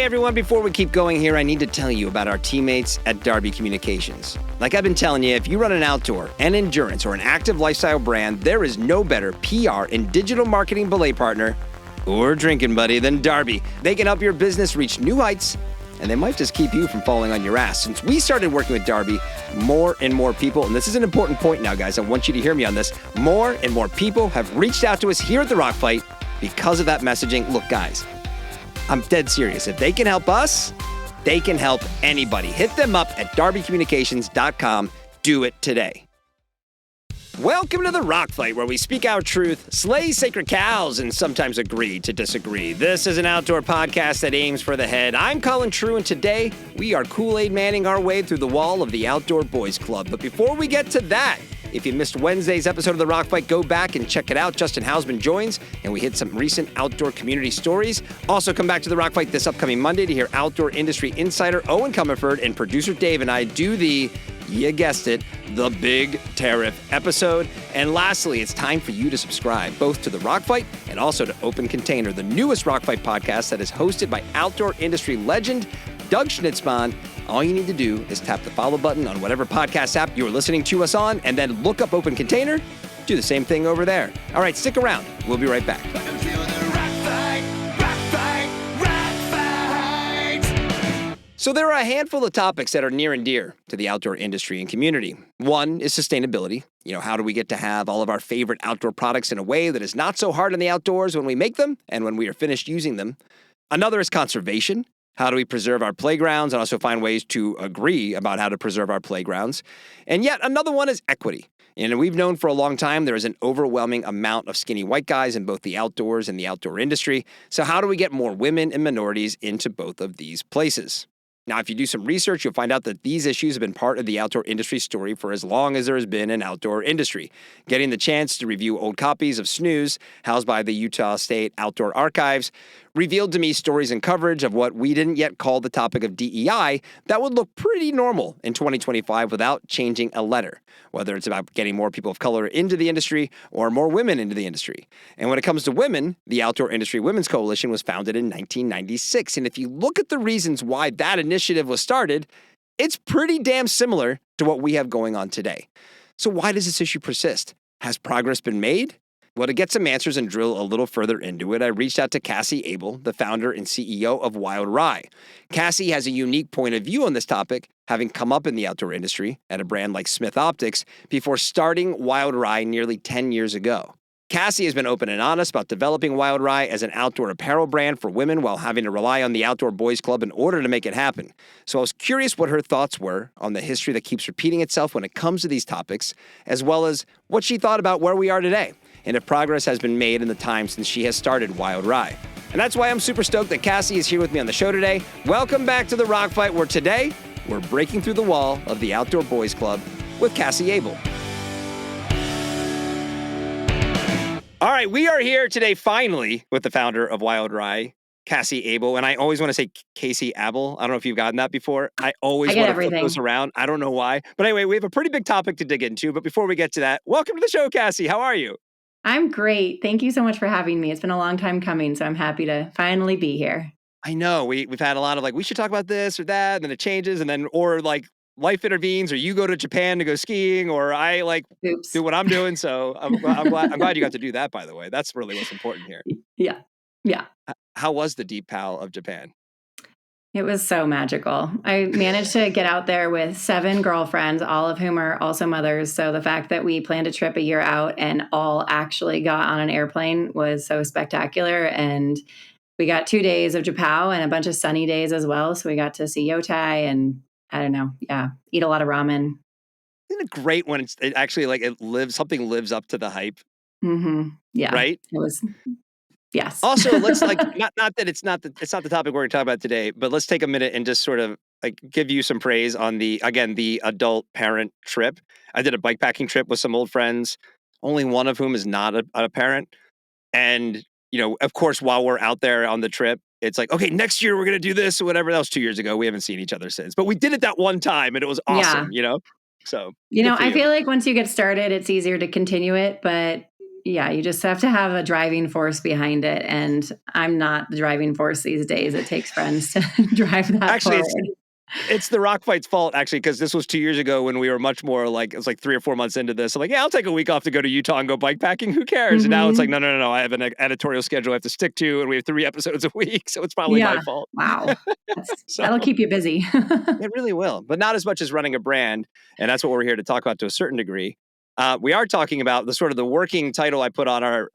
everyone, before we keep going here, I need to tell you about our teammates at Darby Communications. Like I've been telling you, if you run an outdoor, an endurance, or an active lifestyle brand, there is no better PR and digital marketing belay partner or drinking buddy than Darby. They can help your business reach new heights, and they might just keep you from falling on your ass. Since we started working with Darby, more and more people, and this is an important point now, guys, I want you to hear me on this, more and more people have reached out to us here at The Rock Fight because of that messaging. Look, guys, I'm dead serious. If they can help us, they can help anybody. Hit them up at darbycommunications.com. Do it today. Welcome to The Rock Fight, where we speak our truth, slay sacred cows, and sometimes agree to disagree. This is an outdoor podcast that aims for the head. I'm Colin True, and today we are Kool-Aid manning our way through the wall of the Outdoor Boys Club. But before we get to that, if you missed Wednesday's episode of The Rock Fight, go back and check it out. Justin Hausman joins, and we hit some recent outdoor community stories. Also, come back to The Rock Fight this upcoming Monday to hear outdoor industry insider Owen Comerford and producer Dave and I do the, you guessed it, the big tariff episode. And lastly, it's time for you to subscribe both to The Rock Fight and also to Open Container, the newest Rock Fight podcast that is hosted by outdoor industry legend Doug Schnitzbahn. All you need to do is tap the follow button on whatever podcast app you're listening to us on, and then look up Open Container. Do the same thing over there. All right, stick around. We'll be right back. So there are a handful of topics that are near and dear to the outdoor industry and community. One is sustainability. How do we get to have all of our favorite outdoor products in a way that is not so hard on the outdoors when we make them and when we are finished using them? Another is conservation. How do we preserve our playgrounds and also find ways to agree about how to preserve our playgrounds? And yet another one is equity. And we've known for a long time there is an overwhelming amount of skinny white guys in both the outdoors and the outdoor industry. So how do we get more women and minorities into both of these places? Now, if you do some research, you'll find out that these issues have been part of the outdoor industry story for as long as there has been an outdoor industry. Getting the chance to review old copies of Snooze, housed by the Utah State Outdoor Archives, revealed to me stories and coverage of what we didn't yet call the topic of DEI that would look pretty normal in 2025 without changing a letter, whether it's about getting more people of color into the industry or more women into the industry. And when it comes to women, the Outdoor Industry Women's Coalition was founded in 1996. And if you look at the reasons why that initiative was started, it's pretty damn similar to what we have going on today. So why does this issue persist? Has progress been made? Well, to get some answers and drill a little further into it, I reached out to Cassie Abel, the founder and CEO of Wild Rye. Cassie has a unique point of view on this topic, having come up in the outdoor industry at a brand like Smith Optics before starting Wild Rye nearly 10 years ago. Cassie has been open and honest about developing Wild Rye as an outdoor apparel brand for women while having to rely on the Outdoor Boys Club in order to make it happen. So I was curious what her thoughts were on the history that keeps repeating itself when it comes to these topics, as well as what she thought about where we are today, and if progress has been made in the time since she has started Wild Rye. And that's why I'm super stoked that Cassie is here with me on the show today. Welcome back to The Rock Fight, where today we're breaking through the wall of the Outdoor Boys Club with Cassie Abel. All right, we are here today finally with the founder of Wild Rye, Cassie Abel. And I always want to say Cassie Abel. I don't know if you've gotten that before. I always want to flip those around. I don't know why. But anyway, we have a pretty big topic to dig into. But before we get to that, welcome to the show, Cassie. How are you? I'm great. Thank you so much for having me. It's been a long time coming, so I'm happy to finally be here. I know. We've had a lot of we should talk about this or that, and then it changes, and then, or life intervenes, or you go to Japan to go skiing, or I Oops. do what I'm doing. So I'm glad you got to do that, by the way. That's really what's important here. Yeah. How was the deep PAL of Japan? It was so magical. I managed to get out there with 7 girlfriends, all of whom are also mothers. So the fact that we planned a trip a year out and all actually got on an airplane was so spectacular. And we got 2 days of Japan and a bunch of sunny days as well. So we got to see Yotai and eat a lot of ramen. Isn't it great when it actually something lives up to the hype? Mm-hmm. Yeah. Right? It was. Yes. Also, let's not that it's not the topic we're going to talk about today, but let's take a minute and just sort of give you some praise on the adult parent trip. I did a bikepacking trip with some old friends, only one of whom is not a parent. And, of course, while we're out there on the trip, it's okay, next year we're going to do this or whatever. That was 2 years ago. We haven't seen each other since, but we did it that one time and it was awesome, So, I feel like once you get started, it's easier to continue it, but Yeah, you just have to have a driving force behind it. And I'm not the driving force these days. It takes friends to drive that Actually, forward. it's the Rock Fight's fault, actually, because this was 2 years ago when we were much more like, it was like 3 or 4 months into this. I'm like, yeah, I'll take a week off to go to Utah and go bike packing. Who cares? And now it's like, Mhm. no. I have an editorial schedule I have to stick to, and we have 3 episodes a week. So it's probably my Yeah. fault. Wow. So That'll keep you busy. it really will, but not as much as running a brand. And that's what we're here to talk about to a certain degree. We are talking about the sort of the working title I put on our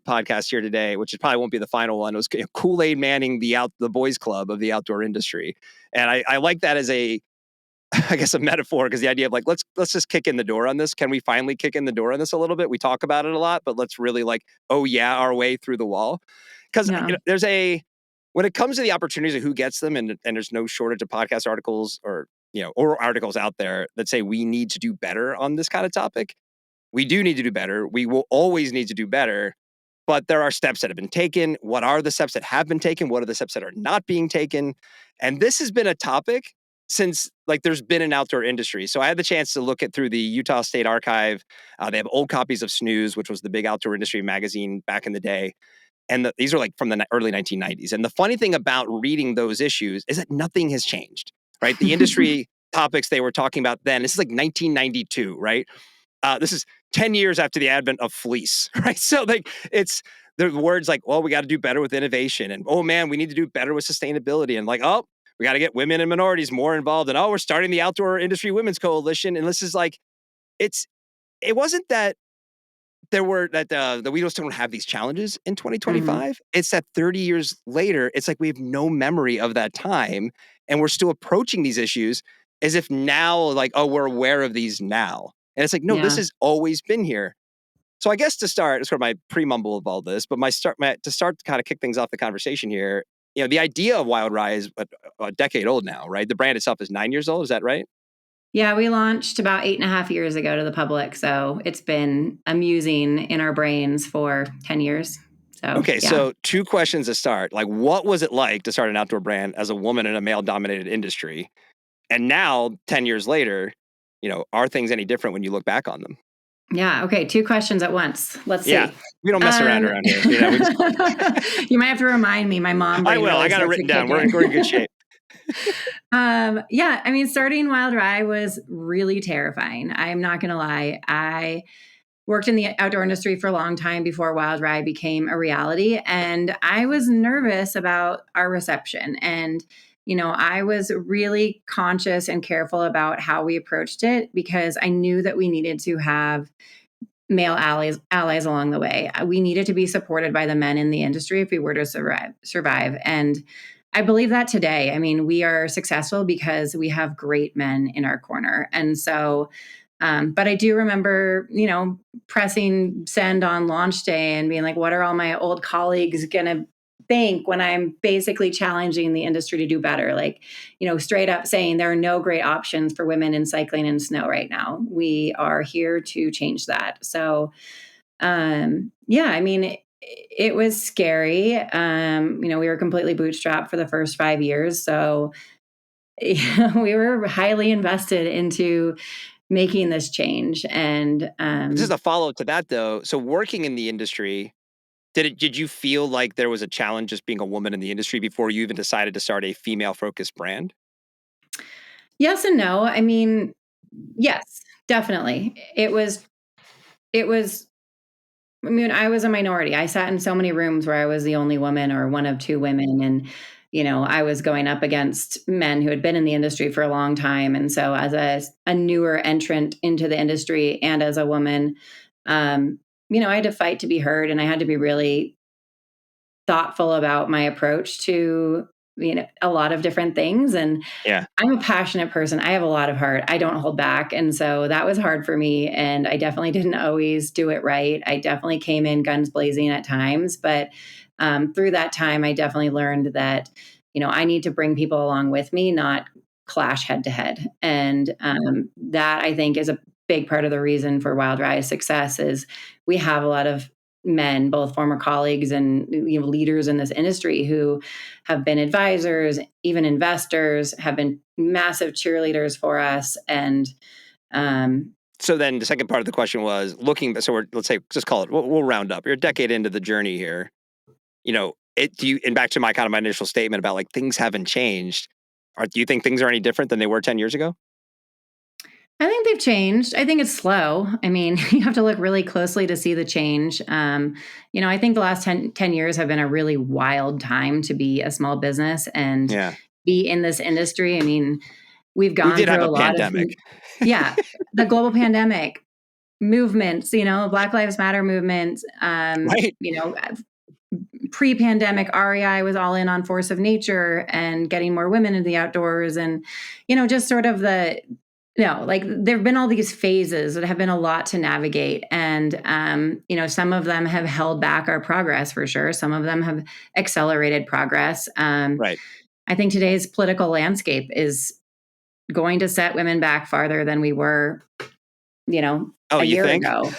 podcast here today, which probably won't be the final one. It was Kool-Aid Manning the boys club of the outdoor industry. And I like that as I guess a metaphor, because the idea of like, let's just kick in the door on this. Can we finally kick in the door on this a little bit? We talk about it a lot, but let's really like, oh yeah, our way through the wall. Because Yeah. when it comes to the opportunities of who gets them, and there's no shortage of podcast articles or articles out there that say we need to do better on this kind of topic. We do need to do better. We will always need to do better. But there are steps that have been taken. What are the steps that have been taken? What are the steps that are not being taken? And this has been a topic since like there's been an outdoor industry. So I had the chance to look at through the Utah State Archive. They have old copies of Snooze, which was the big outdoor industry magazine back in the day. And these are like from the early 1990s. And the funny thing about reading those issues is that nothing has changed, right? The industry topics they were talking about then, this is like 1992, right? This is 10 years after the advent of fleece, right? So like it's the words like, well, we got to do better with innovation. And oh man, we need to do better with sustainability. And like, oh, we got to get women and minorities more involved. And oh, we're starting the Outdoor Industry Women's Coalition. And this is like, it wasn't that we just don't have these challenges in Mhm. 2025. It's that 30 years later, it's like we have no memory of that time. And we're still approaching these issues as if now, like, oh, we're aware of these now. And it's like, no, this Yeah. has always been here. So I guess to start, sort of my pre-mumble of all this, but to start to kind of kick things off the conversation here, the idea of Wild Rye is a decade old now, right? The brand itself is 9 years old. Is that right? Yeah, we launched about 8.5 years ago to the public. So it's been amusing in our brains for 10 years. So, Okay, yeah. so 2 questions to start. Like, what was it like to start an outdoor brand as a woman in a male-dominated industry? And now, 10 years later, are things any different when you look back on them? Yeah. Okay. Two questions at once. Let's Yeah, see. we don't mess around Um, around here. We just you might have to remind me. My mom I brain will. I really got it starts to written kick down. We're in good in. shape. Yeah, I mean, starting Wild Rye was really terrifying. I'm not going to lie. I worked in the outdoor industry for a long time before Wild Rye became a reality. And I was nervous about our reception. And, I was really conscious and careful about how we approached it because I knew that we needed to have male allies along the way. We needed to be supported by the men in the industry if we were to survive. And I believe that today. I mean, we are successful because we have great men in our corner. And so, but I do remember, pressing send on launch day and being like, what are all my old colleagues going to think when I'm basically challenging the industry to do better? Like, straight up saying there are no great options for women in cycling and snow right now. We are here to change that. So, yeah, I mean, it was scary. We were completely bootstrapped for the first 5 years. So, we were highly invested into making this change. And Just a follow-up to that, though. So working in the industry, did you feel like there was a challenge just being a woman in the industry before you even decided to start a female-focused brand? yes and no. I mean, yes, definitely. It was I mean, I was a minority. I sat in so many rooms where I was the only woman or one of two women. And, I was going up against men who had been in the industry for a long time. And so, as a newer entrant into the industry and as a woman, um, I had to fight to be heard and I had to be really thoughtful about my approach to, a lot of different things. And Yeah. I'm a passionate person. I have a lot of heart. I don't hold back. And so that was hard for me. And I definitely didn't always do it right. I definitely came in guns blazing at times. But through that time, I definitely learned that, I need to bring people along with me, not clash head to head. And that I think is a big part of the reason for Wild Rye's success is we have a lot of men, both former colleagues and leaders in this industry who have been advisors, even investors, have been massive cheerleaders for us. And So then the second part of the question was let's say, just call it, we'll round up. You're a decade into the journey here. And back to my initial statement about like things haven't changed. Do you think things are any different than they were 10 years ago? I think they've changed. I think it's slow. I mean, you have to look really closely to see the change. I think the last 10 years have been a really wild time to be a small business and Yeah. be in this industry. I mean, we've We gone did have through a a lot of, pandemic. yeah, the global pandemic movements, Black Lives Matter movements, Right. Pre-pandemic REI was all in on force of nature and getting more women into the outdoors and just sort of like there've been all these phases that have been a lot to navigate and some of them have held back our progress for sure, some of them have accelerated progress. Right. I think today's political landscape is going to set women back farther than we were Oh, a you year think? ago.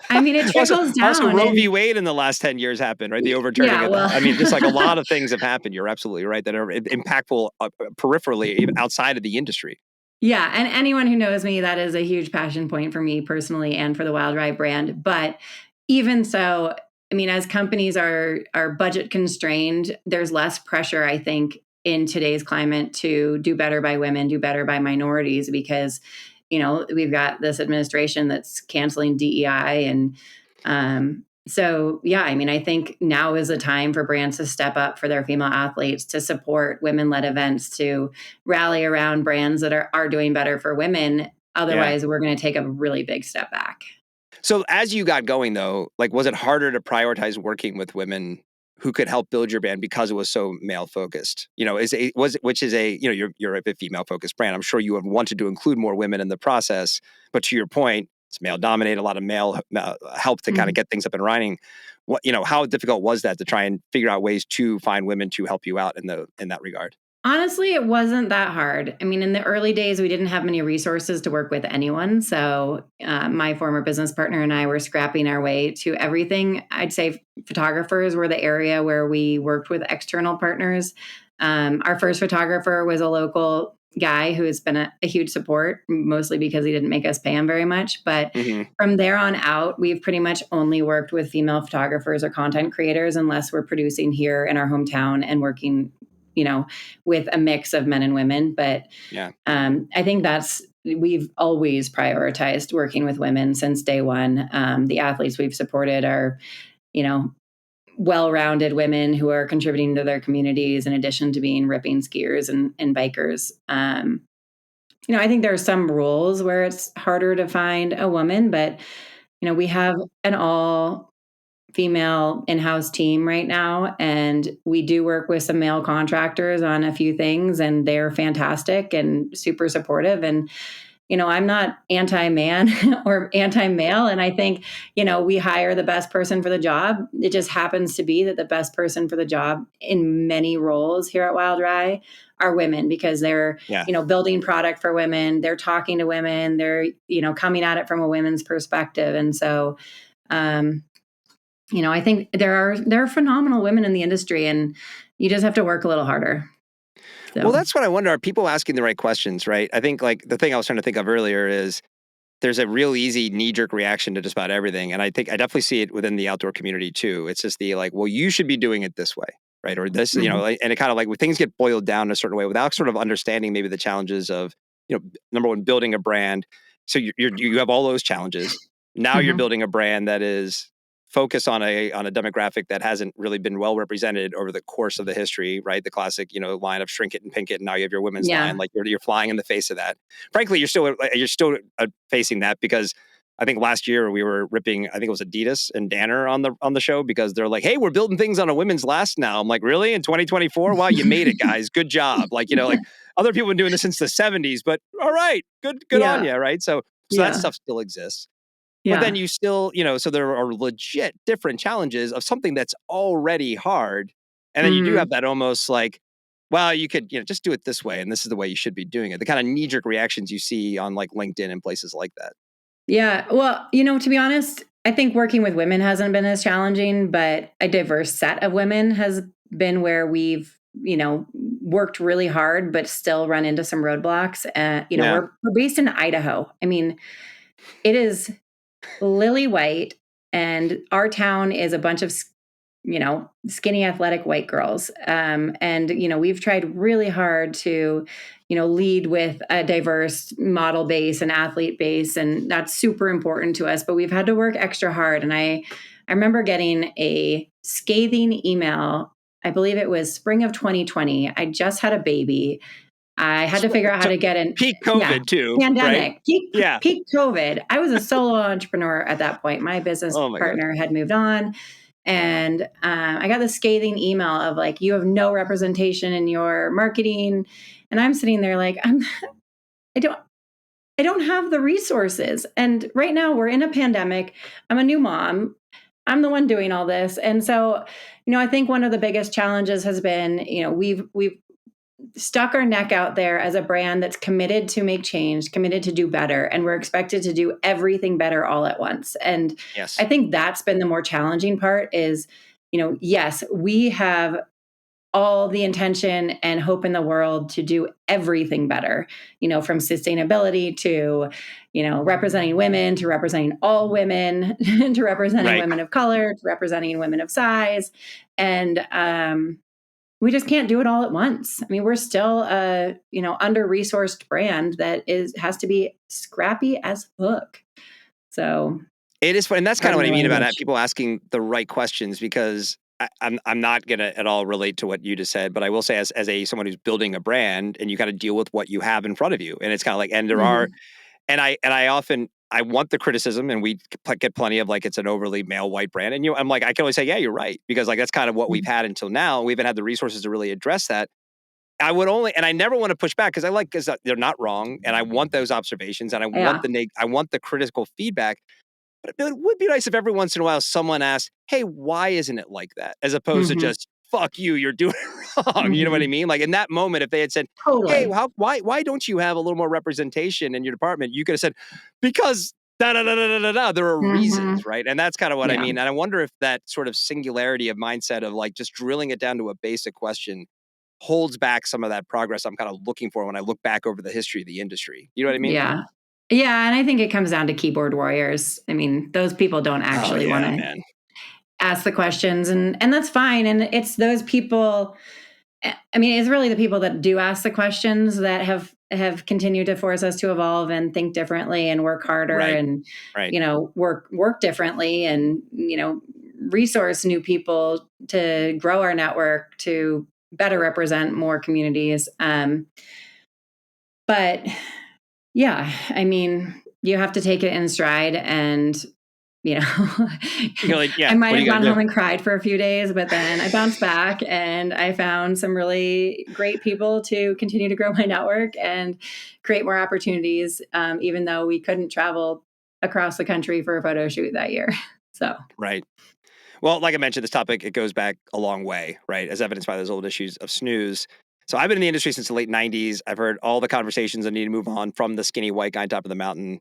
I mean, it trickles Also, down Roe v. and Wade in the last 10 years happened, right? The overturning yeah, of well, that. I mean, just like a lot of things have happened. You're absolutely right that are impactful peripherally, even outside of the industry. yeah, and anyone who knows me, that is a huge passion point for me personally and for the Wild Rye brand. But even so, I mean, as companies are budget constrained, there's less pressure, I think, in today's climate to do better by women, do better by minorities, because we've got this administration that's canceling DEI and so, yeah, I mean, I think now is a time for brands to step up for their female athletes, to support women-led events, to rally around brands that are doing better for women. Otherwise, we're going to take a really big step back. So as you got going, though, like, was it harder to prioritize working with women who could help build your brand because it was so male focused? You're a female focused brand. I'm sure you have wanted to include more women in the process, but to your point, it's male dominated. A lot of male help to kind of get things up and running. How difficult was that to try and figure out ways to find women to help you out in that regard? Honestly, it wasn't that hard. I mean, in the early days, we didn't have many resources to work with anyone. So, my former business partner and I were scrapping our way to everything. I'd say photographers were the area where we worked with external partners. Our first photographer was a local guy who has been a huge support, mostly because he didn't make us pay him very much. But from there on out, we've pretty much only worked with female photographers or content creators, unless we're producing here in our hometown and working with a mix of men and women. But I think we've always prioritized working with women since day one. The athletes we've supported are, well-rounded women who are contributing to their communities in addition to being ripping skiers and bikers. I think there are some roles where it's harder to find a woman, but, we have an all female in-house team right now, and we do work with some male contractors on a few things, and they're fantastic and super supportive. And I'm not anti-man or anti-male, and I think we hire the best person for the job. It just happens to be that the best person for the job in many roles here at Wild Rye are women, because they're building product for women, they're talking to women, they're coming at it from a women's perspective. And so I think there are phenomenal women in the industry, and you just have to work a little harder. So. Well, that's what I wonder. Are people asking the right questions, right? I think like the thing I was trying to think of earlier is there's a real easy knee-jerk reaction to just about everything. And I think I definitely see it within the outdoor community too. It's just the like, well, you should be doing it this way, right? Or this, and it kind of like when things get boiled down in a certain way without sort of understanding maybe the challenges of, number one, building a brand. So you have all those challenges. Now you're building a brand that is focused on a demographic that hasn't really been well represented over the course of the history, right? The classic, line of shrink it and pink it, and now you have your women's line. Like you're flying in the face of that. Frankly, you're still facing that, because I think last year we were ripping, I think it was Adidas and Danner on the show, because they're like, hey, we're building things on a women's last now. I'm like, really? In 2024? Wow, you made it, guys. Good job. Like, like other people have been doing this since the 70s, but all right, good on you, right? So that stuff still exists. But then you still, so there are legit different challenges of something that's already hard. And then you do have that almost like, well, you could, just do it this way, and this is the way you should be doing it. The kind of knee-jerk reactions you see on like LinkedIn and places like that. Yeah. Well, to be honest, I think working with women hasn't been as challenging, but a diverse set of women has been where we've, worked really hard, but still run into some roadblocks. We're based in Idaho. I mean, it is lily white, and our town is a bunch of skinny athletic white girls. We've tried really hard to, lead with a diverse model base and athlete base. And that's super important to us, but we've had to work extra hard. And I remember getting a scathing email. I believe it was spring of 2020. I just had a baby. I had to figure out how to get in. Peak COVID too, pandemic, right? Peak COVID. I was a solo entrepreneur at that point. My business partner had moved on. And I got this scathing email of like, you have no representation in your marketing. And I'm sitting there like, I don't have the resources. And right now we're in a pandemic. I'm a new mom. I'm the one doing all this. And so, I think one of the biggest challenges has been, we've stuck our neck out there as a brand that's committed to make change, committed to do better. And we're expected to do everything better all at once. And yes. I think that's been the more challenging part is, yes, we have all the intention and hope in the world to do everything better, from sustainability to, representing women, to representing all women, to representing women of color, to representing women of size. And, we just can't do it all at once. I mean, we're still a, under-resourced brand that has to be scrappy as fuck. So it is fun. And that's kind of what I mean about people asking the right questions, because I'm not going to at all relate to what you just said, but I will say as someone who's building a brand, and you got to deal with what you have in front of you. And it's kind of like, and there are, and I often, I want the criticism, and we get plenty of like, it's an overly male white brand. And I'm like, I can always say, yeah, you're right. Because like, that's kind of what we've had until now. We haven't had the resources to really address that. And I never want to push back because they're not wrong. And I want those observations, and I want the critical feedback. But it would be nice if every once in a while someone asked, hey, why isn't it like that? As opposed to just, fuck you, you're doing it wrong. You know what I mean? Like in that moment, if they had said, hey, why don't you have a little more representation in your department? You could have said, because there are reasons, right? And that's kind of what I mean. And I wonder if that sort of singularity of mindset of like just drilling it down to a basic question holds back some of that progress I'm kind of looking for when I look back over the history of the industry. You know what I mean? Yeah. Yeah. And I think it comes down to keyboard warriors. I mean, those people don't actually want to ask the questions, and that's fine. And it's those people, I mean, it's really the people that do ask the questions that have continued to force us to evolve and think differently and work harder and, work differently and, resource new people to grow our network to better represent more communities. But yeah, I mean, you have to take it in stride, and I might have gone home and cried for a few days, but then I bounced back and I found some really great people to continue to grow my network and create more opportunities, even though we couldn't travel across the country for a photo shoot that year. So, right. Well, like I mentioned, this topic, it goes back a long way, right? As evidenced by those old issues of snooze. So I've been in the industry since the late 90s. I've heard all the conversations I need to move on from the skinny white guy on top of the mountain.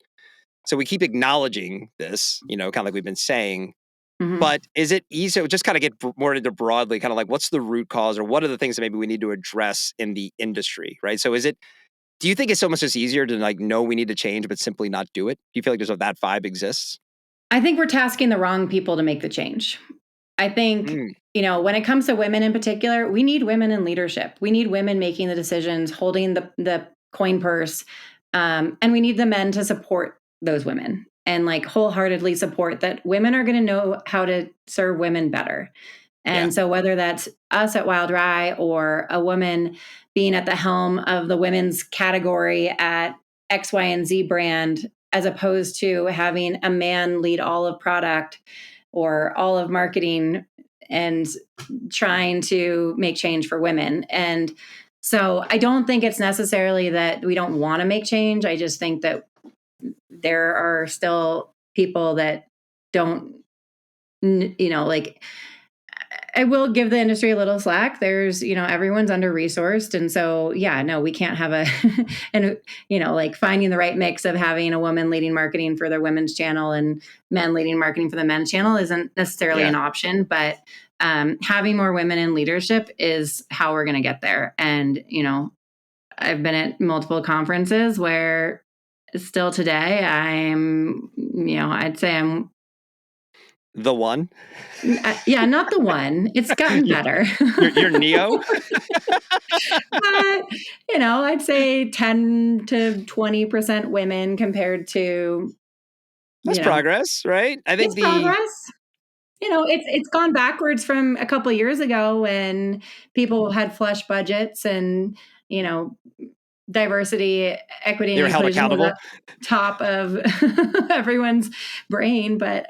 So we keep acknowledging this, kind of like we've been saying. But is it easy? So just kind of get more into broadly, kind of like what's the root cause, or what are the things that maybe we need to address in the industry, right? So do you think it's almost just easier to like know we need to change, but simply not do it? Do you feel like that vibe exists? I think we're tasking the wrong people to make the change. I think, when it comes to women in particular, we need women in leadership. We need women making the decisions, holding the coin purse. And we need the men to support those women and like wholeheartedly support that women are going to know how to serve women better. And so whether that's us at Wild Rye or a woman being at the helm of the women's category at X, Y, and Z brand, as opposed to having a man lead all of product or all of marketing and trying to make change for women. And so I don't think it's necessarily that we don't want to make change. I just think that there are still people that don't, I will give the industry a little slack. There's, everyone's under-resourced. And so, we can't have finding the right mix of having a woman leading marketing for their women's channel and men leading marketing for the men's channel isn't necessarily an option. But having more women in leadership is how we're going to get there. And, I've been at multiple conferences where still today I'd say I'm the one. yeah, not the one. It's gotten better. You're Neo. But, I'd say 10 to 20% women compared to, That's progress, right? I think it's progress. It's gone backwards from a couple of years ago when people had flush budgets and, diversity, equity, they and were held inclusion was accountable. the top of everyone's brain. But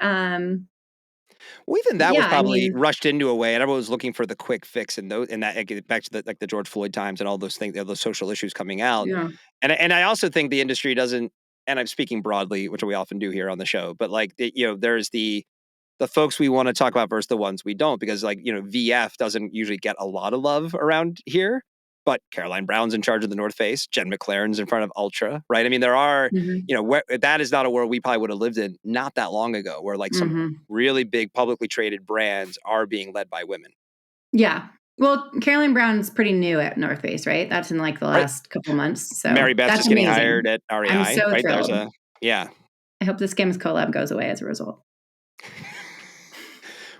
well, even that was yeah, probably rushed into a way, and everyone was looking for the quick fix and that get back to the George Floyd times and all those things, those social issues coming out. yeah. And I also think the industry doesn't, and I'm speaking broadly, which we often do here on the show, but like there's the folks we want to talk about versus the ones we don't, because VF doesn't usually get a lot of love around here, but Caroline Brown's in charge of the North Face, Jen McLaren's in front of Ultra, right? I mean, there are, where, that is not a world we probably would have lived in not that long ago, where like some really big publicly traded brands are being led by women. Yeah. Well, Caroline Brown's pretty new at North Face, right? That's in like the last couple months. So Mary Beth's that's just getting amazing. hired at REI. I'm so right? thrilled. I hope the Skims collab goes away as a result.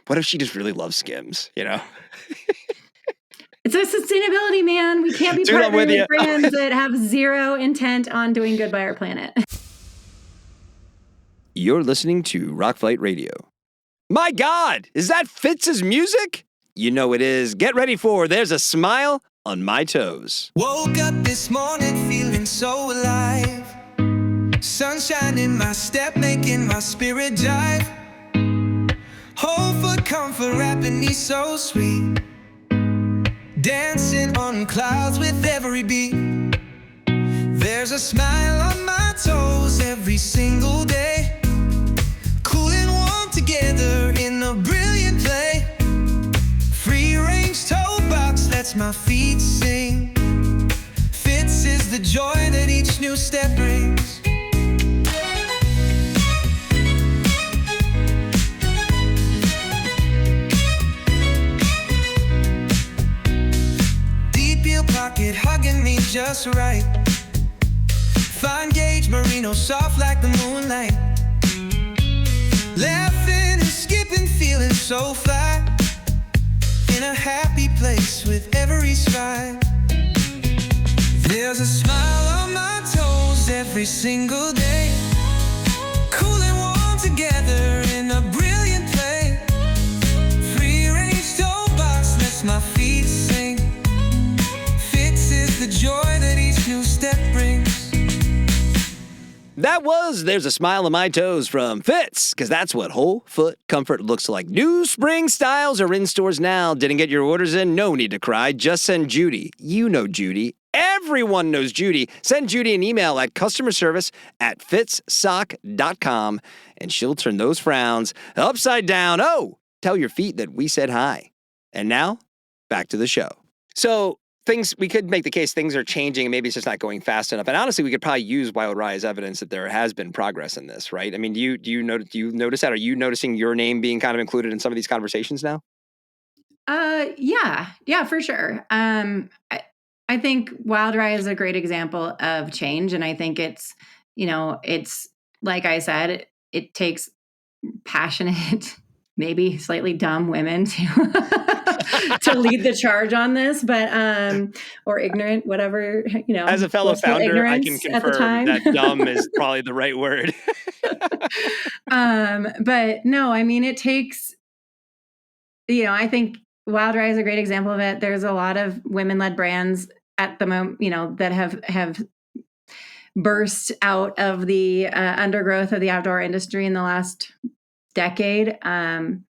What if she just really loves Skims, It's a sustainability, man. We can't be partnering with brands that have zero intent on doing good by our planet. You're listening to Rock Fight Radio. My God, is that Fitz's music? You know it is. Get ready for There's a Smile on My Toes. Woke up this morning feeling so alive. Sunshine in my step, making my spirit jive. Whole foot comfort wrapping me so sweet. Dancing on clouds with every beat. There's a smile on my toes every single day. Cool and warm together in a brilliant play. Free range toe box lets my feet sing. Fits is the joy that each new step brings. Pocket hugging me just right. Fine gauge merino, soft like the moonlight. Laughing and skipping, feeling so fly. In a happy place with every stride. There's a smile on my toes every single day. Cool and warm together in a brilliant play. Free range toe box lets my feet sing. The joy that each new step brings. That was There's a Smile on My Toes from Fitz, because that's what whole foot comfort looks like. New spring styles are in stores now. Didn't get your orders in? No need to cry. Just send Judy. You know Judy. Everyone knows Judy. Send Judy an email at customerservice@fitzsock.com, and she'll turn those frowns upside down. Oh, tell your feet that we said hi. And now, back to the show. So, we could make the case things are changing and maybe it's just not going fast enough. And honestly, we could probably use Wild Rye as evidence that there has been progress in this, right? I mean, do you notice that? Are you noticing your name being kind of included in some of these conversations now? Yeah, for sure. I think Wild Rye is a great example of change. And I think it's like I said, it takes passionate, maybe slightly dumb women to lead the charge on this, but or ignorant, whatever, As a fellow founder, I can confirm that dumb is probably the right word. But no, I mean, it takes, I think Wild Rye is a great example of it. There's a lot of women-led brands at the moment, that have burst out of the undergrowth of the outdoor industry in the last decade. I'm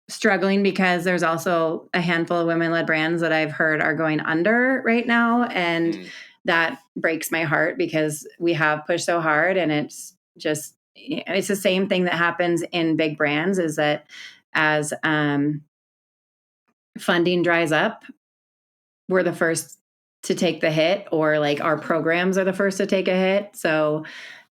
struggling because there's also a handful of women-led brands that I've heard are going under right now. And that breaks my heart because we have pushed so hard, and it's the same thing that happens in big brands, is that as funding dries up, we're the first to take the hit, or like our programs are the first to take a hit. So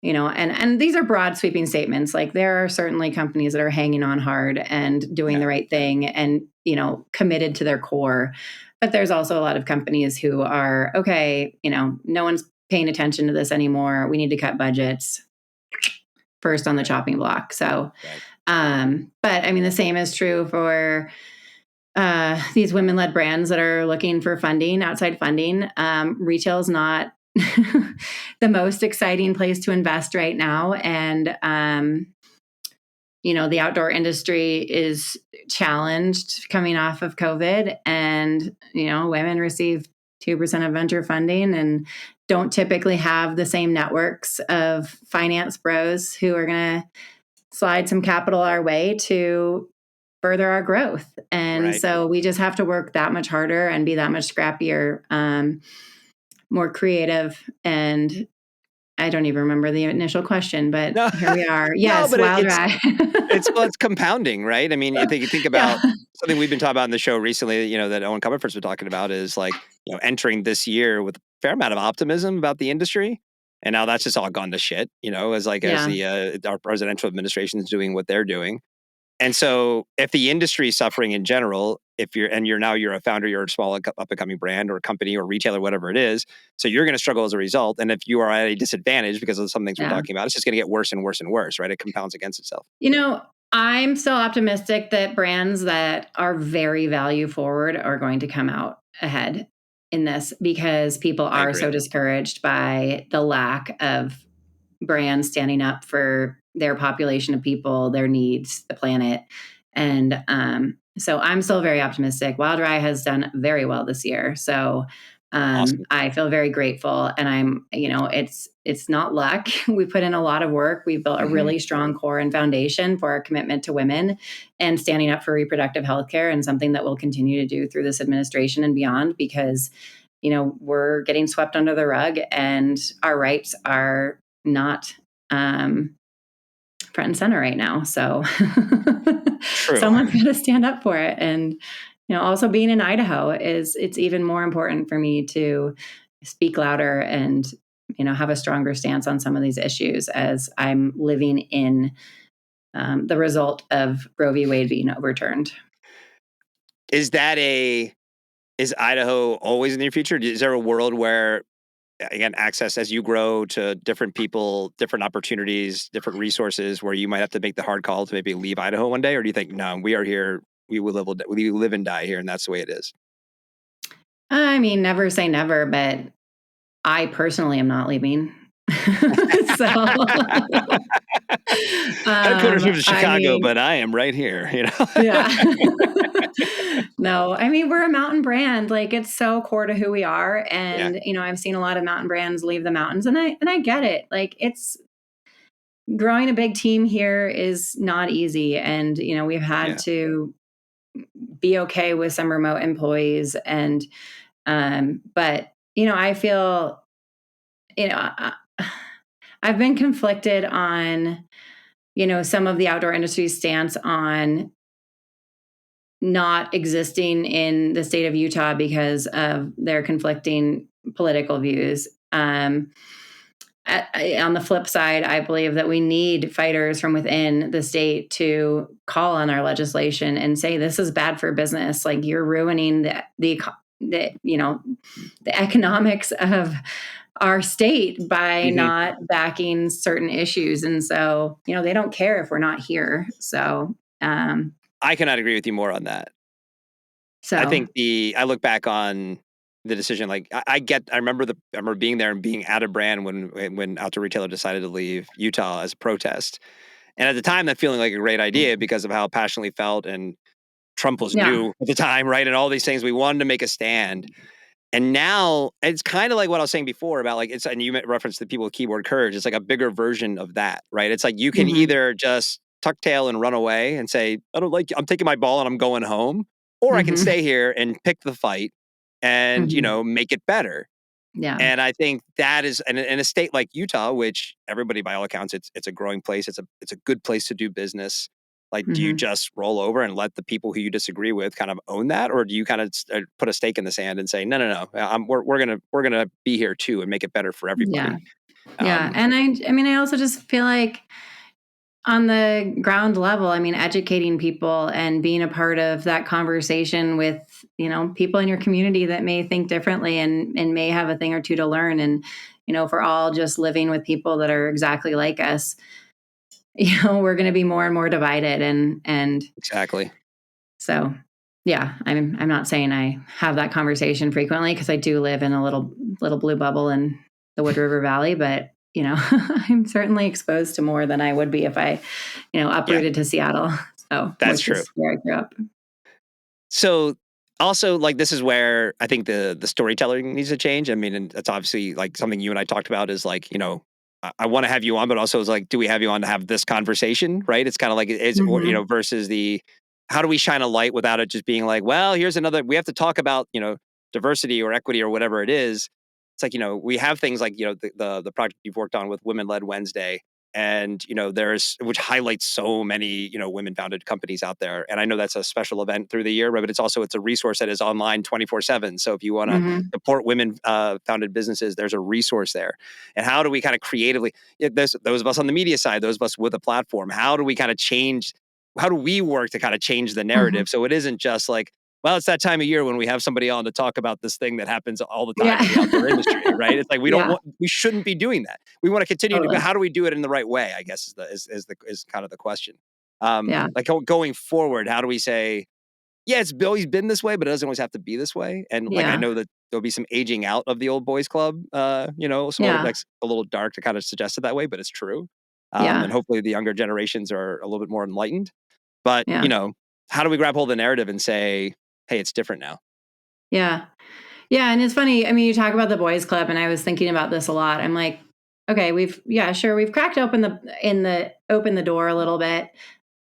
and these are broad sweeping statements. Like there are certainly companies that are hanging on hard and doing the right thing and, committed to their core. But there's also a lot of companies who are, okay, no one's paying attention to this anymore. We need to cut budgets first on the chopping block. So, but I mean, the same is true for these women-led brands that are looking for funding, outside funding. Retail is not the most exciting place to invest right now. And, the outdoor industry is challenged coming off of COVID, and, women receive 2% of venture funding and don't typically have the same networks of finance bros who are going to slide some capital our way to further our growth. And so we just have to work that much harder and be that much scrappier, more creative. And I don't even remember the initial question, but here we are. Yes, Wild Rye. it's compounding, right? I mean, you think about something we've been talking about in the show recently, that Owen Comerford's been talking about is like, entering this year with a fair amount of optimism about the industry. And now that's just all gone to shit, as our presidential administration is doing what they're doing. And so if the industry is suffering in general, you're a founder, you're a small up and coming brand or company or retailer, whatever it is. So you're going to struggle as a result. And if you are at a disadvantage because of some things we're talking about, it's just going to get worse and worse and worse, right? It compounds against itself. I'm still optimistic that brands that are very value forward are going to come out ahead in this, because people are so discouraged by the lack of brands standing up for their population of people, their needs, the planet. And so I'm still very optimistic. Wild Rye has done very well this year. So awesome. I feel very grateful. And I'm, it's not luck. We put in a lot of work. We've built a really strong core and foundation for our commitment to women and standing up for reproductive health care, and something that we'll continue to do through this administration and beyond, because, we're getting swept under the rug and our rights are not front and center right now. So someone's got to stand up for it. And, also being in Idaho it's even more important for me to speak louder and, have a stronger stance on some of these issues as I'm living in the result of Roe v. Wade being overturned. Is Idaho always in the future? Is there a world where, again, access as you grow to different people, different opportunities, different resources, where you might have to make the hard call to maybe leave Idaho one day? Or do you think, no, we are here, we live and die here, and that's the way it is? I mean, never say never, but I personally am not leaving. So, headquarters moved to Chicago, but I am right here, Yeah. No, I mean, we're a mountain brand. Like, it's so core to who we are. And, I've seen a lot of mountain brands leave the mountains, and I get it. Like, it's growing a big team here is not easy. And, we've had to be okay with some remote employees. And, but, I feel, I've been conflicted on, some of the outdoor industry's stance on not existing in the state of Utah because of their conflicting political views. On the flip side, I believe that we need fighters from within the state to call on our legislation and say, this is bad for business. Like, you're ruining the economics of our state by not backing certain issues. And so, they don't care if we're not here. So, I cannot agree with you more on that. So I think I look back on the decision, like I remember being there and being at a brand when Outdoor Retailer decided to leave Utah as a protest. And at the time, that feeling like a great idea because of how passionately felt, and Trump was new at the time, right? And all these things, we wanted to make a stand. And now it's kind of like what I was saying before about like, and you referenced the people with keyboard courage. It's like a bigger version of that, right? It's like you can either just tuck tail and run away and say, I'm taking my ball and I'm going home. Or I can stay here and pick the fight and, make it better. Yeah. And I think that is in a state like Utah, which everybody, by all accounts, it's a growing place. It's a good place to do business. Like, do you just roll over and let the people who you disagree with kind of own that? Or do you kind of put a stake in the sand and say, no, we're going to be here too and make it better for everybody? Yeah. And I mean, I also just feel like on the ground level, I mean, educating people and being a part of that conversation with, people in your community that may think differently and may have a thing or two to learn. And, if we're all just living with people that are exactly like us, we're going to be more and more divided. And Exactly. so, yeah, I'm not saying I have that conversation frequently because I do live in a little blue bubble in the Wood River Valley, but I'm certainly exposed to more than I would be if I, uprooted to Seattle. So, That's which true. is where I grew up. So also, like, this is where I think the storytelling needs to change. I mean, and that's obviously like something you and I talked about is like, I want to have you on, but also it's like, do we have you on to have this conversation? Right. It's kind of like Mhm. versus how do we shine a light without it just being like, well, here's another, we have to talk about, diversity or equity or whatever it is. It's like, we have things like, the project you've worked on with Women Led Wednesday. And, there's, which highlights so many, women founded companies out there. And I know that's a special event through the year, right? But it's a resource that is online 24/7. So if you want to Mhm. support women founded businesses, there's a resource there. And how do we kind of creatively, there's those of us on the media side, those of us with a platform, how do we kind of change, how do we work to kind of change the Mhm. narrative? So it isn't just like, well, it's that time of year when we have somebody on to talk about this thing that happens all the time Yeah. in the outdoor industry, right? It's like Yeah. we shouldn't be doing that. We want to continue to, but Totally. how do we do it in the right way? I guess is kind of the question. Yeah. Like going forward, how do we say, yeah, it's always been this way, but it doesn't always have to be this way. And like I Yeah. know that there'll be some aging out of the old boys club, sort of Yeah. like a little dark to kind of suggest it that way, but it's true. And Yeah. hopefully the younger generations are a little bit more enlightened. But Yeah. how do we grab hold of the narrative and say, hey, it's different now? Yeah. Yeah, and it's funny. I mean, you talk about the boys club, and I was thinking about this a lot. I'm like, okay, we've cracked open the door a little bit.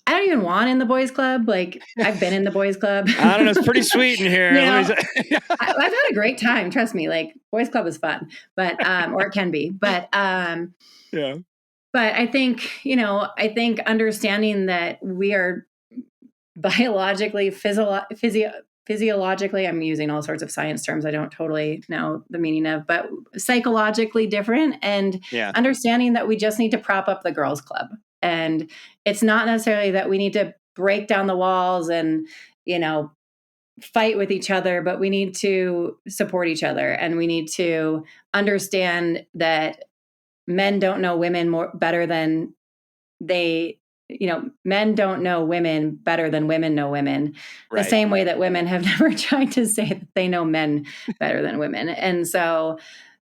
I don't even want in the boys club. Like, I've been in the boys club. I don't know. It's pretty sweet in here. you Let me know, say. I've had a great time. Trust me. Like, boys club is fun, but or it can be. Yeah. But I think understanding that we are biologically, physiologically, I'm using all sorts of science terms I don't totally know the meaning of, but psychologically different, and Yeah. understanding that we just need to prop up the girls club. And it's not necessarily that we need to break down the walls and, you know, fight with each other, but we need to support each other, and we need to understand that men don't know women more better than they men don't know women better than women know women, the Right. same way that women have never tried to say that they know men better than women. And so,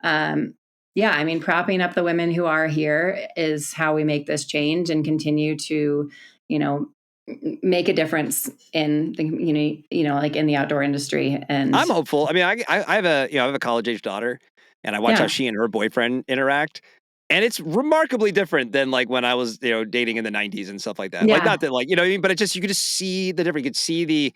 yeah, I mean, propping up the women who are here is how we make this change and continue to, you know, make a difference in the like in the outdoor industry. And I'm hopeful. I mean, I have a college age daughter, and I watch how yeah, she and her boyfriend interact, and it's remarkably different than like when I was dating in the '90s and stuff like that. Like yeah, not that like what I mean, but you could just see the difference. You could see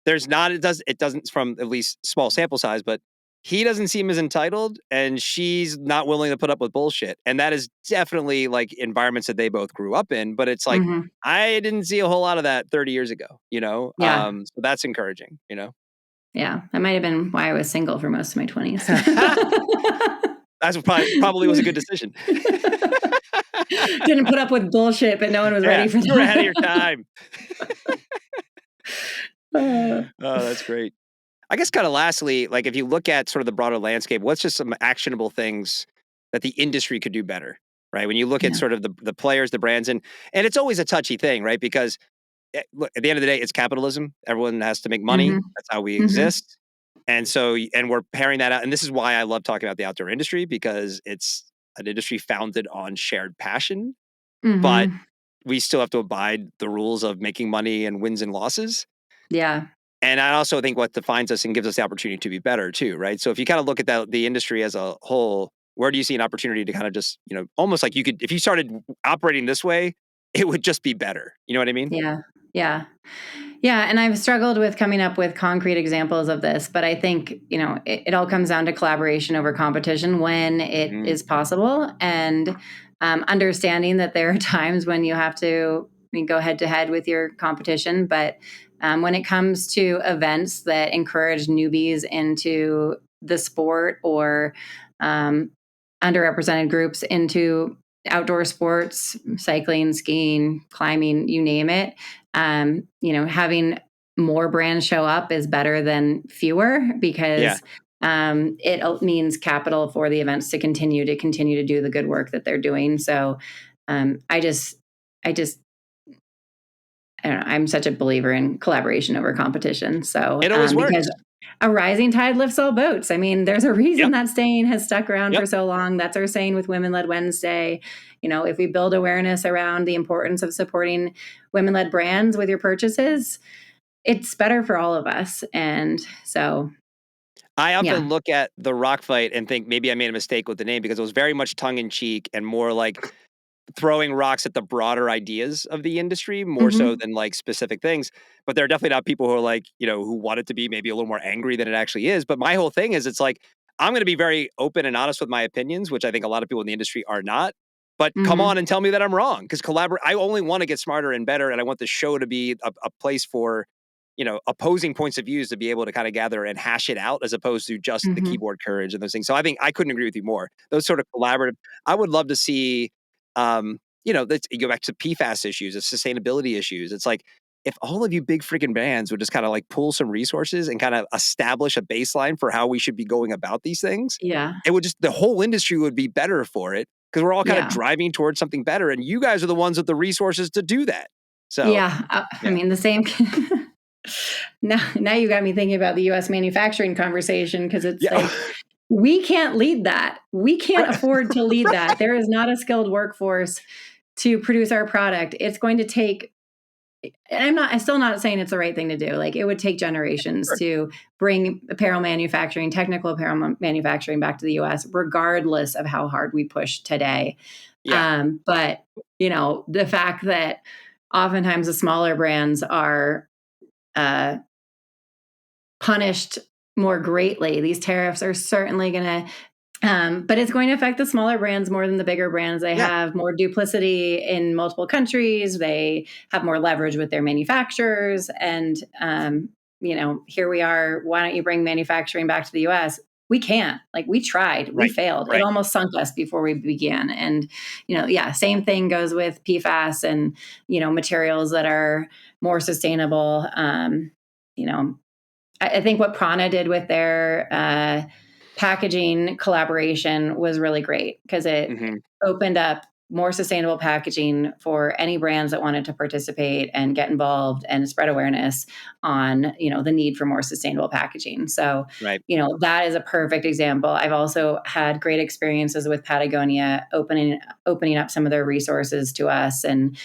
there's not it doesn't from at least small sample size, but he doesn't seem as entitled, and she's not willing to put up with bullshit, and that is definitely like environments that they both grew up in. But it's like hmm, I didn't see a whole lot of that 30 years ago. yeah, So that's encouraging. yeah. That might have been why I was single for most of my 20s. That's probably was a good decision. Didn't put up with bullshit, but no one was Yeah, ready for you were ahead of your that. time. Uh, Oh, that's great. I guess kinda lastly, like, if you look at sort of the broader landscape, what's just some actionable things that the industry could do better, right? When you look at yeah. sort of the players, the brands, and it's always a touchy thing, right? Because, look, at the end of the day, it's capitalism. Everyone has to make money. Mhm. That's how we Mhm. exist. And so and we're pairing that out, and this is why I love talking about the outdoor industry because it's an industry founded on shared passion, but Mhm. we still have to abide the rules of making money and wins and losses. Yeah. And I also think what defines us and gives us the opportunity to be better too, right? So if you kind of look at the industry as a whole, where do you see an opportunity to kind of just, almost like you could, if you started operating this way, it would just be better. You know what I mean? Yeah. Yeah. Yeah, and I've struggled with coming up with concrete examples of this, but I think, it all comes down to collaboration over competition when it Mhm. is possible, and understanding that there are times when you have to, go head to head with your competition. But when it comes to events that encourage newbies into the sport, or underrepresented groups into outdoor sports, cycling, skiing, climbing, you name it. Having more brands show up is better than fewer because it means capital for the events to continue to do the good work that they're doing. So I don't know, I'm such a believer in collaboration over competition. So It always works. because a rising tide lifts all boats. I mean, there's a reason that saying has stuck around for so long. That's our saying with Women-Led Wednesday. If we build awareness around the importance of supporting women-led brands with your purchases, it's better for all of us. And so I often look at the rock fight and think maybe I made a mistake with the name because it was very much tongue in cheek and more like throwing rocks at the broader ideas of the industry more so than like specific things. But there are definitely not people who are like, who want it to be maybe a little more angry than it actually is. But my whole thing is it's like, I'm going to be very open and honest with my opinions, which I think a lot of people in the industry are not. But come on and tell me that I'm wrong because I only want to get smarter and better. And I want the show to be a place for, opposing points of views to be able to kind of gather and hash it out as opposed to just the keyboard courage and those things. So I think I couldn't agree with you more. Those sort of collaborative, I would love to see, you go back to PFAS issues, the sustainability issues. It's like, if all of you big freaking brands would just kind of like pull some resources and kind of establish a baseline for how we should be going about these things, it would the whole industry would be better for it because we're all kind of driving towards something better. And you guys are the ones with the resources to do that. So, I mean, the same. Now you got me thinking about the U.S. manufacturing conversation because it's like, we can't lead that. We can't afford to lead that. There is not a skilled workforce to produce our product. It's going to take, and I'm still not saying it's the right thing to do. Like it would take generations to bring technical apparel manufacturing back to the US, regardless of how hard we push today. But the fact that oftentimes the smaller brands are punished more greatly. These tariffs are certainly going to, but it's going to affect the smaller brands more than the bigger brands. They have more duplicity in multiple countries. They have more leverage with their manufacturers. And, here we are. Why don't you bring manufacturing back to the US? We can't. Like we tried, we failed. It almost sunk us before we began. And, same thing goes with PFAS and, materials that are more sustainable. I think what Prana did with their packaging collaboration was really great because it opened up more sustainable packaging for any brands that wanted to participate and get involved and spread awareness on, the need for more sustainable packaging. So, that is a perfect example. I've also had great experiences with Patagonia opening up some of their resources to us and,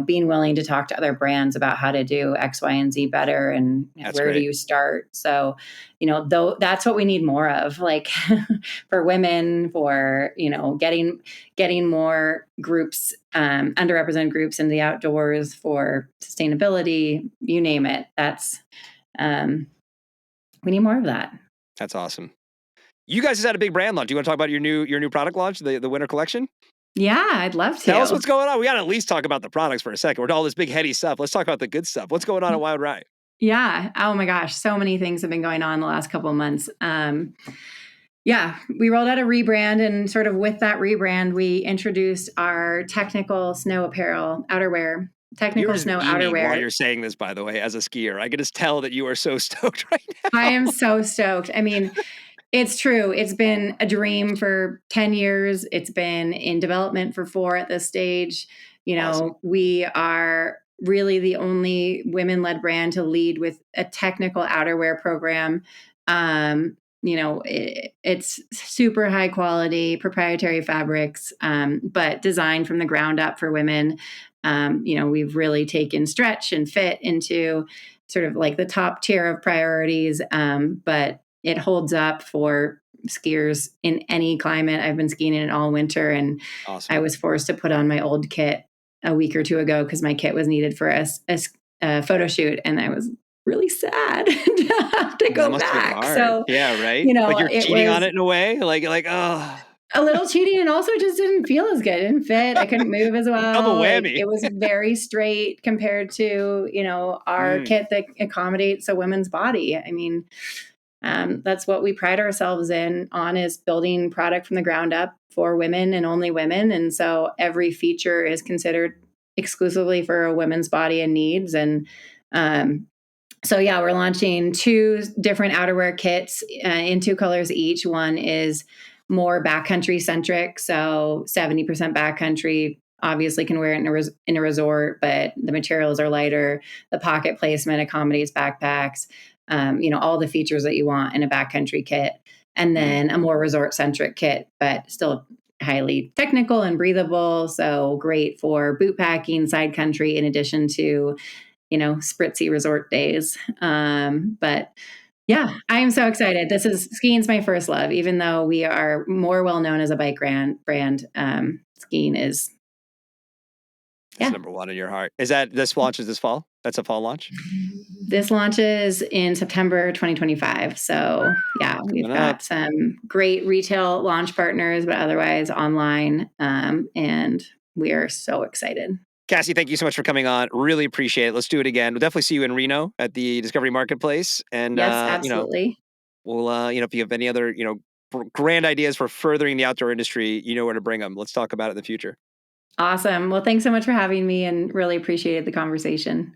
being willing to talk to other brands about how to do X, Y, and Z better and where do you start? So, that's what we need more of, like for women, for, getting more groups, underrepresented groups in the outdoors for sustainability, you name it. That's, we need more of that. That's awesome. You guys just had a big brand launch. Do you want to talk about your new product launch, the winter collection? Yeah, I'd love to. Tell us what's going on. We got to at least talk about the products for a second. We're doing all this big heady stuff. Let's talk about the good stuff. What's going on at Wild Rye? Yeah. Oh my gosh. So many things have been going on the last couple of months. We rolled out a rebrand, and sort of with that rebrand, we introduced our technical snow apparel outerwear. Technical snow outerwear. While you're saying this, by the way, as a skier, I can just tell that you are so stoked right now. I am so stoked. I mean, it's true. It's been a dream for 10 years. It's been in development for 4 at this stage. Awesome. We are really the only women-led brand to lead with a technical outerwear program. It's super high quality proprietary fabrics, but designed from the ground up for women. We've really taken stretch and fit into sort of like the top tier of priorities, but it holds up for skiers in any climate. I've been skiing in it all winter, and awesome. I was forced to put on my old kit a week or 2 ago because my kit was needed for a photo shoot, and I was really sad to have to go back. So yeah, right. Like you're cheating on it in a way, like oh. A little cheating, and also just didn't feel as good. It didn't fit. I couldn't move as well. Double whammy. It was very straight compared to, our kit that accommodates a woman's body. I mean, That's what we pride ourselves on is building product from the ground up for women and only women. And so every feature is considered exclusively for a women's body and needs. And so yeah, we're launching 2 different outerwear kits in 2 colors each. One is more backcountry centric, so 70% backcountry. Obviously, can wear it in a resort, but the materials are lighter. The pocket placement accommodates backpacks. All the features that you want in a backcountry kit, and then a more resort centric kit, but still highly technical and breathable. So great for boot packing, side country, in addition to spritzy resort days. But yeah, I am so excited. Skiing's my first love, even though we are more well known as a bike brand. Skiing is number one in your heart. Is that this launches this fall? That's a fall launch? This launches in September 2025. So yeah, we've got some great retail launch partners, but otherwise online. And we are so excited. Cassie, thank you so much for coming on. Really appreciate it. Let's do it again. We'll definitely see you in Reno at the Discovery Marketplace. And yes, absolutely. We'll if you have any other grand ideas for furthering the outdoor industry, you know where to bring them. Let's talk about it in the future. Awesome. Well, thanks so much for having me, and really appreciated the conversation.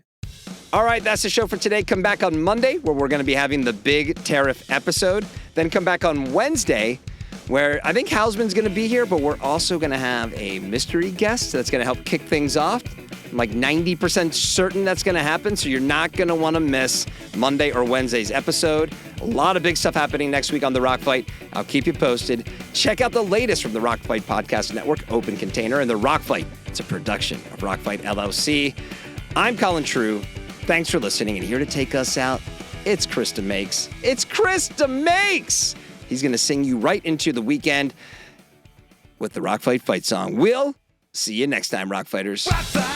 All right, that's the show for today. Come back on Monday, where we're going to be having the big tariff episode. Then come back on Wednesday, where I think Hausman's going to be here, but we're also going to have a mystery guest that's going to help kick things off. I'm like 90% certain that's going to happen, so you're not going to want to miss Monday or Wednesday's episode. A lot of big stuff happening next week on The Rock Fight. I'll keep you posted. Check out the latest from the Rock Fight Podcast Network, Open Container, and The Rock Fight. It's a production of Rock Fight LLC. I'm Colin True. Thanks for listening, and here to take us out, it's Krista Makes. It's Krista Makes! He's going to sing you right into the weekend with the Rock Fight Fight song. We'll see you next time, Rock Fighters. Rock fight.